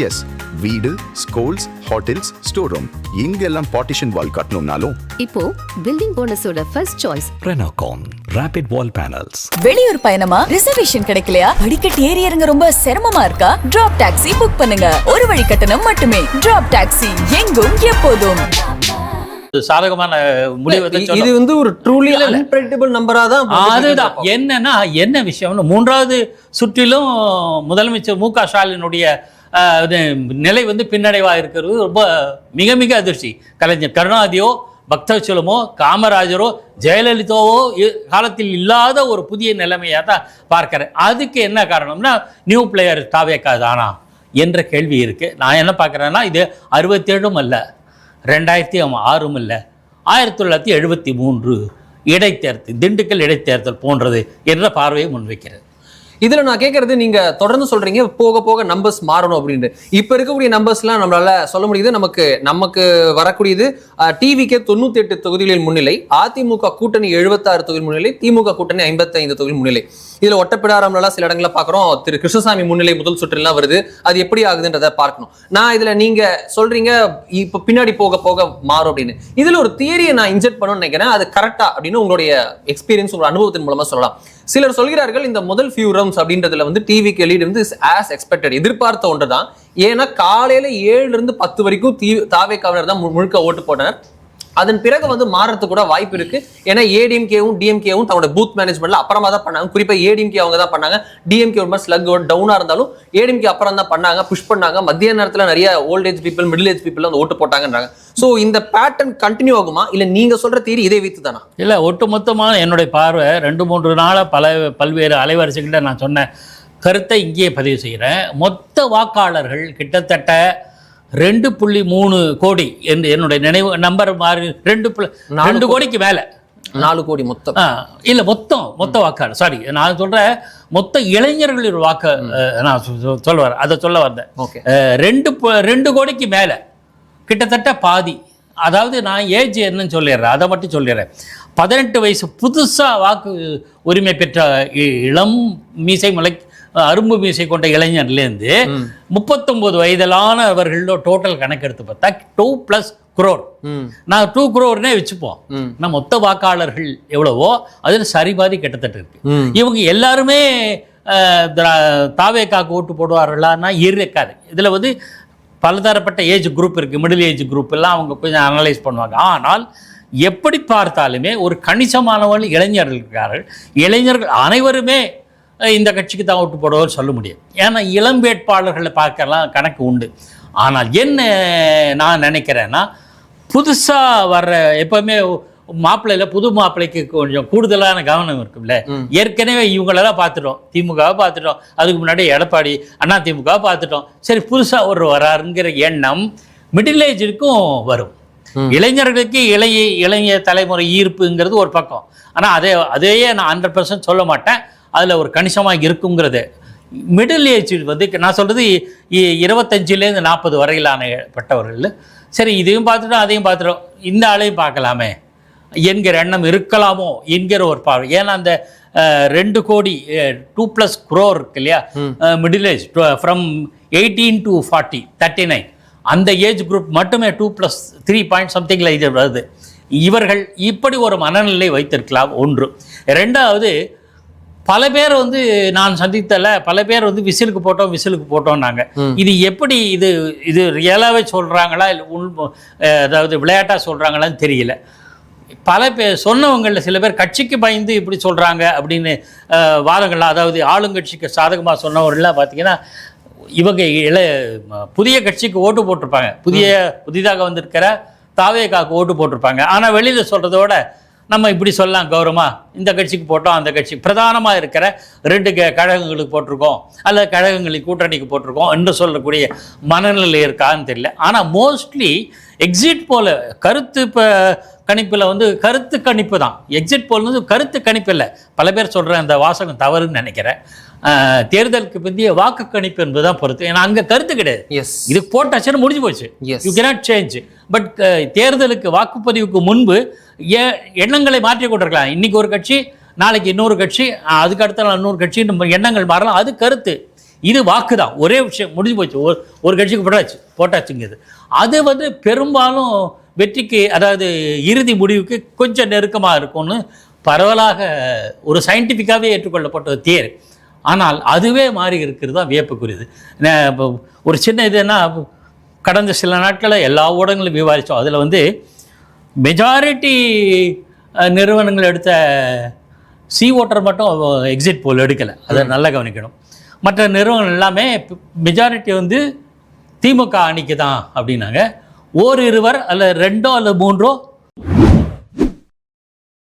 S, வீடு, schools, hotels, store room இங்கெல்லாம் partition wall கட்டணும்னாலும் இப்போ பில்டிங் போனஸோட first choice Renocon Rapid Wall Panels. வெளியூர் பயணமா ரிசர்வேஷன் கிடைக்கலையா? படிக்கட்டு ஏறி இறங்க ரொம்ப சிரமமா இருக்கா? டிராப் டாக்ஸி புக் பண்ணுங்க. ஒரு வழி கட்டணம் மட்டுமே. டிராப் டாக்ஸி எங்கும் எப்போதும். சாதகமான முடிவு இது வந்து ஒரு ட்ரூலி அன்பிரெடிக்டபிள் நம்பரா தான். அதுதான் என்னன்னா என்ன விஷயம்னு மூன்றாவது சுற்றிலும் முதலமைச்சர் மு க ஸ்டாலினுடைய நிலை வந்து பின்னடைவா இருக்கிறது ரொம்ப மிக மிக அதிர்ச்சி. கலைஞர் கருணாநிதியோ பக்தவச்சலமோ காமராஜரோ ஜெயலலிதாவோ காலத்தில் இல்லாத ஒரு புதிய நிலைமையாக தான் பார்க்கிறேன். அதுக்கு என்ன காரணம்னா நியூ பிளேயர் தாவேக்கா தானா என்ற கேள்வி இருக்கு. நான் என்ன பார்க்குறேன்னா இது 67 அல்ல, 2006 இல்லை, 1973 இடைத்தேர்தல், திண்டுக்கல் இடைத்தேர்தல் போன்றது என்ற பார்வையை முன்வைக்கிறது. இதுல நான் கேட்கறது, நீங்க தொடர்ந்து சொல்றீங்க போக போக நம்பர்ஸ் மாறணும் அப்படின்னு. இப்ப இருக்கக்கூடிய நம்பர்ஸ்லாம் நம்மளால சொல்ல முடியுது. நமக்கு வரக்கூடியது டிவிக்கு 98 தொகுதிகளில் முன்னிலை, அதிமுக கூட்டணி 76 தொகுதி முன்னிலை, திமுக கூட்டணி 55 தொகுதி முன்னிலை. இதுல ஒட்டப்பிடாரம்லாம் சில இடங்களை பாக்குறோம், திரு கிருஷ்ணசாமி முன்னிலை முதல் சுற்றுலாம் வருது. அது எப்படி ஆகுதுன்றதை பார்க்கணும். நான் இதுல நீங்க சொல்றீங்க இப்ப பின்னாடி போக போக மாறும் அப்படின்னு. இதுல ஒரு தியரியை நான் இன்ஜெக்ட் பண்ணணும்னு நினைக்கிறேன். அது கரெக்டா அப்படின்னு உங்களுடைய எக்ஸ்பீரியன்ஸ், உங்க அனுபவத்தின் மூலமா சொல்லலாம். சிலர் சொல்கிறார்கள் இந்த முதல் ஃபியூ ரவுண்ட்ஸ் அப்படின்றதுல வந்து டிவிக்கு லீட் வந்து ஆஸ் எக்ஸ்பெக்டட், எதிர்பார்த்த ஒன்று தான். ஏன்னா காலையில 7 இருந்து 10 வரைக்கும் தாவேக்காவினர் தான் முழுக்க ஓட்டு போட்டனர். அதன் பிறகு வந்து மாறதுக்கு கூட வாய்ப்பு இருக்கு. ஏன்னா ஏடிஎம்கேவும் டிஎம்கேவும் தன்னோட பூத் மேனேஜ்மெண்ட்ல அப்புறமா தான் பண்ணாங்க. குறிப்பா ஏடிஎம்கே அவங்க தான் பண்ணாங்க. டிஎம்கே ஒரு மாதிரி ஸ்லக் டவுனா இருந்தாலும் ஏடிஎம்கே அப்புறம் தான் பண்ணாங்க, புஷ் பண்ணாங்க. மத்திய நேரத்தில் நிறைய old age people, middle age people வந்து ஓட்டு போட்டாங்கன்றாங்க. ஸோ இந்த பேட்டர்ன் கண்டினியூ ஆகுமா, இல்ல நீங்க சொல்ற தீரி இதை வைத்து தானா? இல்லை, ஒட்டுமொத்தமான என்னுடைய பார்வை 2-3 நாளாக பல்வேறு அலைவரிசைகிட்ட நான் சொன்ன கருத்தை இங்கேயே பதிவு செய்கிறேன். மொத்த வாக்காளர்கள் கிட்டத்தட்ட 2.3 கோடி என்று என்னுடைய நினைவு நம்பர் மாறி 2 கோடிக்கு மேலே, 4 கோடி மொத்தம் இல்லை மொத்த வாக்காளர், சாரி நான் சொல்கிறேன் மொத்த இளைஞர்களின் வாக்கு நான் சொல்ல வந்தேன். 2 கோடிக்கு மேலே, கிட்டத்தட்ட பாதி. அதாவது நான் ஏஜ் என்னன்னு சொல்லிடுறேன், அதை மட்டும் சொல்லிடுறேன். 18 வயசு புதுசாக வாக்கு உரிமை பெற்ற இளம் மீசை அரும்பு மீசை கொண்ட இளைஞர்லேருந்து 39 வயதிலானவர்களோட டோட்டல் கணக்கெடுத்து பார்த்தா 2+ crore. நான் 2 crore வச்சுப்போம். நான் மொத்த வாக்காளர்கள் எவ்வளவோ அதில் சரிபாதி கிட்டத்தட்ட இருக்கு. இவங்க எல்லாருமே தாவேக்காக்கு ஓட்டு போடுவார்களான்னா இருக்காது. இதில் வந்து பலதரப்பட்ட ஏஜ் குரூப் இருக்குது, மிடில் ஏஜ் குரூப் எல்லாம் அவங்க கொஞ்சம் அனலைஸ் பண்ணுவாங்க. ஆனால் எப்படி பார்த்தாலுமே ஒரு கணிசமானவர்கள் இளைஞர்கள் இருக்கிறார்கள். இளைஞர்கள் அனைவருமே இந்த கட்சிக்கு தான் ஓட்டு போடுவோம் சொல்ல முடியும். ஏன்னா இளம் வேட்பாளர்களை பார்க்கலாம் கணக்கு உண்டு. ஆனால் என்ன நான் நினைக்கிறேன்னா, புதுசாக வர்ற எப்பவுமே மாப்பிள்ளையில் புது மாப்பிள்ளைக்கு கொஞ்சம் கூடுதலான கவனம் இருக்குல்ல. ஏற்கனவே இவங்களெல்லாம் பார்த்துட்டோம், திமுகவை பார்த்துட்டோம், அதுக்கு முன்னாடி எடப்பாடி அண்ணா திமுகவை பார்த்துட்டோம். சரி, புதுசாக ஒரு வராருங்கிற எண்ணம் மிடில் ஏஜுக்கும் வரும். இளைஞர்களுக்கு இளைய தலைமுறை ஈர்ப்புங்கிறது ஒரு பக்கம். ஆனால் அதையே நான் 100% சொல்ல மாட்டேன், அதில் ஒரு கணிசமாக இருக்குங்கிறது. மிடில் ஏஜ் வந்து நான் சொல்கிறது 25லேருந்து 40 வரையிலான பட்டவர்கள். சரி, இதையும் பார்த்துட்டோம் அதையும் பார்த்துட்டோம், இந்த ஆளையும் பார்க்கலாமே என்கிற எண்ணம் இருக்கலாமோ என்கிற ஒரு பார்வை. ஏன்னா அந்த 2 கோடி 2+ crore இருக்கு இல்லையா, மிடில் ஏஜ் ஃப்ரம் 18 to 40, 39 அந்த ஏஜ் குரூப் மட்டுமே 2+3 பாயிண்ட் சம்திங்கில் இது வருது. இவர்கள் இப்படி ஒரு மனநிலை வைத்திருக்கலாம் ஒன்று. ரெண்டாவது, பல பேர் வந்து நான் சந்தித்தல பல பேர் வந்து விசிலுக்கு போட்டோம்னாங்க. இது எப்படி இது ரியலாகவே சொல்கிறாங்களா இல்லை அதாவது விளையாட்டாக சொல்கிறாங்களான்னு தெரியல. பல பேர் சொன்னவங்களில் சில பேர் கட்சிக்கு பயந்து இப்படி சொல்கிறாங்க அப்படின்னு வாதங்கள்லாம், அதாவது ஆளுங்கட்சிக்கு சாதகமாக சொன்னவர்கள்லாம் பார்த்தீங்கன்னா இவங்க புதிய கட்சிக்கு ஓட்டு போட்டிருப்பாங்க, புதிதாக வந்திருக்கிற தாவேக்காவுக்கு ஓட்டு போட்டிருப்பாங்க. ஆனால் வெளியில் சொல்கிறதோட நம்ம இப்படி சொல்லலாம் கௌரவமாக, இந்த கட்சிக்கு போட்டோம் அந்த கட்சி பிரதானமாக இருக்கிற 2 கழகங்களுக்கு போட்டிருக்கோம் அல்லது கழகங்களின் கூட்டணிக்கு போட்டிருக்கோம் என்று சொல்லக்கூடிய மனநிலை இருக்கான்னு தெரியல. ஆனால் மோஸ்ட்லி எக்ஸிட் போல கருத்து கணிப்பில் வந்து கருத்து கணிப்பு தான். எக்ஸிட் போல் வந்து கருத்து கணிப்பு இல்லை. பல பேர் சொல்கிற அந்த வாசகம் தவறுன்னு நினைக்கிறேன். தேர்தலுக்கு பிந்தைய வாக்கு கணிப்பு என்பதுதான் பொறுத்து. ஏன்னா அங்கே கருத்து கிடையாது, இது போட்டாச்சுன்னு முடிஞ்சு போச்சு, யூ கேனாட் சேஞ்ச். பட் தேர்தலுக்கு வாக்குப்பதிவுக்கு முன்பு எண்ணங்களை மாற்றி கொண்டிருக்கலாம். இன்னைக்கு ஒரு கட்சி, நாளைக்கு இன்னொரு கட்சி, அதுக்கு அடுத்த நாள் இன்னொரு கட்சி, எண்ணங்கள் மாறலாம். அது கருத்து. இது வாக்கு தான், ஒரே விஷயம் முடிஞ்சு போச்சு. ஒரு கட்சிக்கு போட்டாச்சுங்க. இது அது வந்து பெரும்பாலும் வெற்றிக்கு, அதாவது இறுதி முடிவுக்கு கொஞ்சம் நெருக்கமாக இருக்கும்னு பரவலாக ஒரு சயின்டிஃபிக்காகவே ஏற்றுக்கொள்ளப்பட்ட ஒரு தியரி. ஆனால் அதுவே மாறி இருக்கிறது தான் வியப்புக்குரியது. ஒரு சின்ன இதுன்னா, கடந்த சில நாட்களில் எல்லா ஊடகங்களும் விவாதித்தோம். அதில் வந்து மெஜாரிட்டி நிறுவனங்கள் எடுத்த ஓட்டர் மட்டும் எக்ஸிட் போல் எடுக்கலை, அதை நல்லா கவனிக்கணும். மற்ற நிறுவனங்கள் எல்லாமே மெஜாரிட்டி வந்து திமுக அணிக்கு தான் அப்படின்னாங்க. ஓரிருவர் அல்ல 2 அல்லது 3